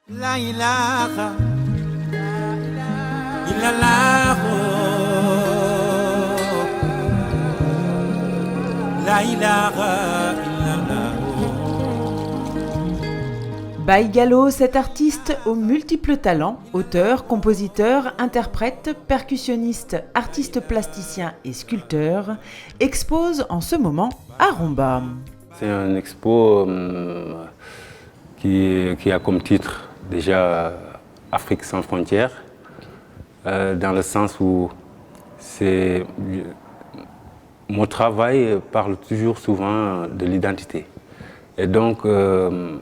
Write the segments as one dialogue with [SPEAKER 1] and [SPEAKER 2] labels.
[SPEAKER 1] La ilaha illallah. La ilaha illallah.
[SPEAKER 2] Baye Gallo, cet artiste aux multiples talents, auteur, compositeur, interprète, percussionniste, artiste plasticien et sculpteur, expose en ce moment à Rumba.
[SPEAKER 3] C'est une expo qui a comme titre déjà Afrique sans frontières, dans le sens où mon travail parle toujours souvent de l'identité. Et donc, je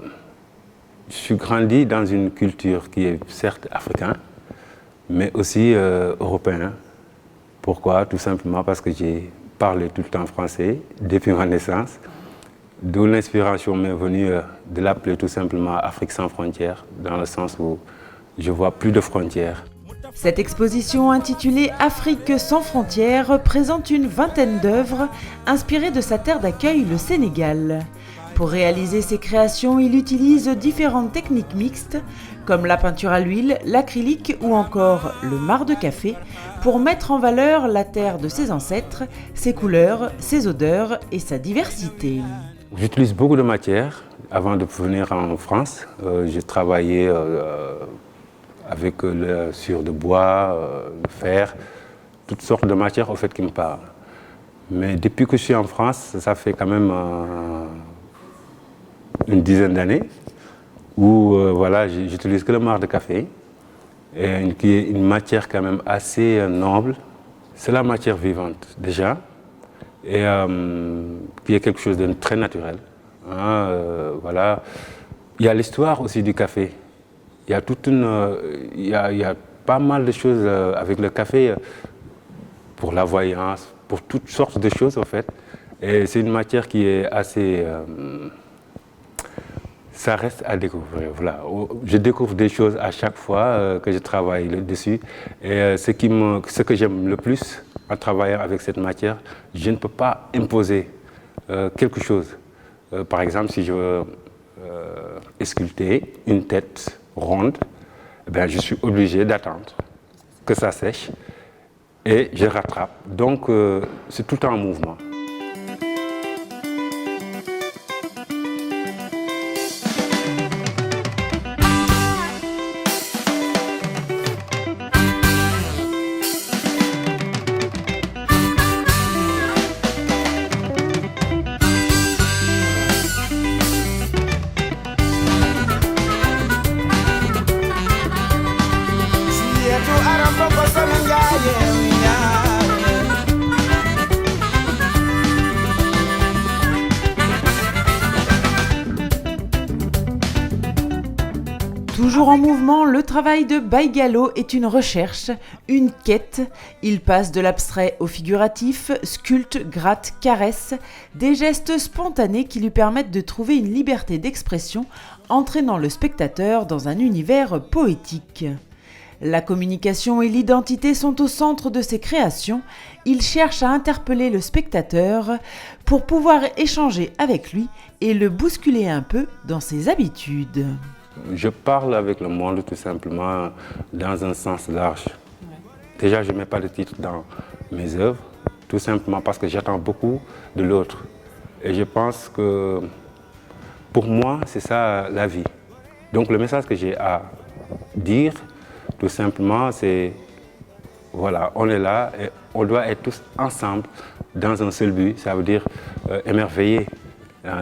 [SPEAKER 3] suis grandi dans une culture qui est certes africaine, mais aussi européenne. Pourquoi? Tout simplement parce que j'ai parlé tout le temps français depuis ma naissance. D'où l'inspiration m'est venue de l'appeler tout simplement Afrique sans frontières, dans le sens où je vois plus de frontières.
[SPEAKER 2] Cette exposition intitulée Afrique sans frontières présente une vingtaine d'œuvres inspirées de sa terre d'accueil, le Sénégal. Pour réaliser ses créations, il utilise différentes techniques mixtes, comme la peinture à l'huile, l'acrylique ou encore le marc de café, pour mettre en valeur la terre de ses ancêtres, ses couleurs, ses odeurs et sa diversité.
[SPEAKER 3] J'utilise beaucoup de matières. Avant de venir en France, j'ai travaillé avec sur de bois, le fer, toutes sortes de matières au fait qui me parlent. Mais depuis que je suis en France, ça fait quand même une dizaine d'années où voilà, j'utilise que le marc de café, qui est une matière quand même assez noble. C'est la matière vivante déjà, et qui est quelque chose de très naturel. Hein, voilà. Il y a l'histoire aussi du café. Il y a il y a pas mal de choses avec le café pour la voyance, pour toutes sortes de choses en fait. Et c'est une matière qui est assez... ça reste à découvrir. Voilà. Je découvre des choses à chaque fois que je travaille dessus. Et ce que j'aime le plus en travaillant avec cette matière, je ne peux pas imposer quelque chose. Par exemple, si je veux sculpter une tête ronde, ben, je suis obligé d'attendre que ça sèche et je rattrape. Donc, c'est tout le temps en mouvement.
[SPEAKER 2] Toujours en mouvement, le travail de Baye Gallo est une recherche, une quête. Il passe de l'abstrait au figuratif, sculpte, gratte, caresse, des gestes spontanés qui lui permettent de trouver une liberté d'expression, entraînant le spectateur dans un univers poétique. La communication et l'identité sont au centre de ses créations. Il cherche à interpeller le spectateur pour pouvoir échanger avec lui et le bousculer un peu dans ses habitudes.
[SPEAKER 3] Je parle avec le monde tout simplement dans un sens large. Déjà, je ne mets pas de titre dans mes œuvres, tout simplement parce que j'attends beaucoup de l'autre. Et je pense que pour moi, c'est ça la vie. Donc le message que j'ai à dire, tout simplement, c'est voilà, on est là et on doit être tous ensemble dans un seul but, ça veut dire émerveiller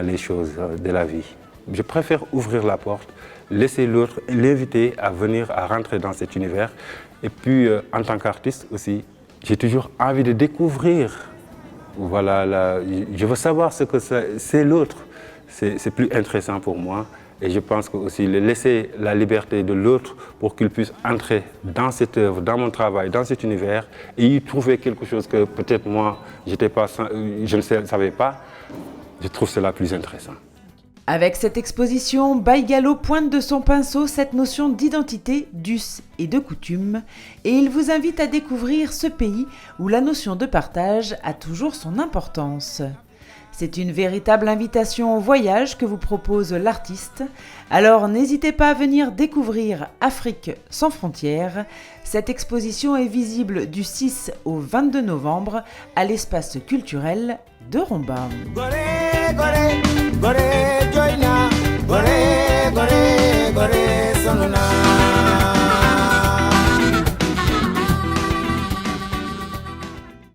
[SPEAKER 3] les choses de la vie. Je préfère ouvrir la porte, laisser l'autre, l'inviter à venir, à rentrer dans cet univers. Et puis, en tant qu'artiste aussi, j'ai toujours envie de découvrir. Voilà, je veux savoir ce que c'est l'autre. C'est plus intéressant pour moi. Et je pense que aussi laisser la liberté de l'autre pour qu'il puisse entrer dans cette œuvre, dans mon travail, dans cet univers, et y trouver quelque chose que peut-être moi, je ne savais pas, je trouve cela plus intéressant.
[SPEAKER 2] Avec cette exposition, Baye Gallo pointe de son pinceau cette notion d'identité, d'us et de coutume, et il vous invite à découvrir ce pays où la notion de partage a toujours son importance. C'est une véritable invitation au voyage que vous propose l'artiste. Alors n'hésitez pas à venir découvrir Afrique sans frontières. Cette exposition est visible du 6 au 22 novembre à l'espace culturel de Romba.
[SPEAKER 1] Gore, gore, gore, joina. Gore, gore, gore, sonuna.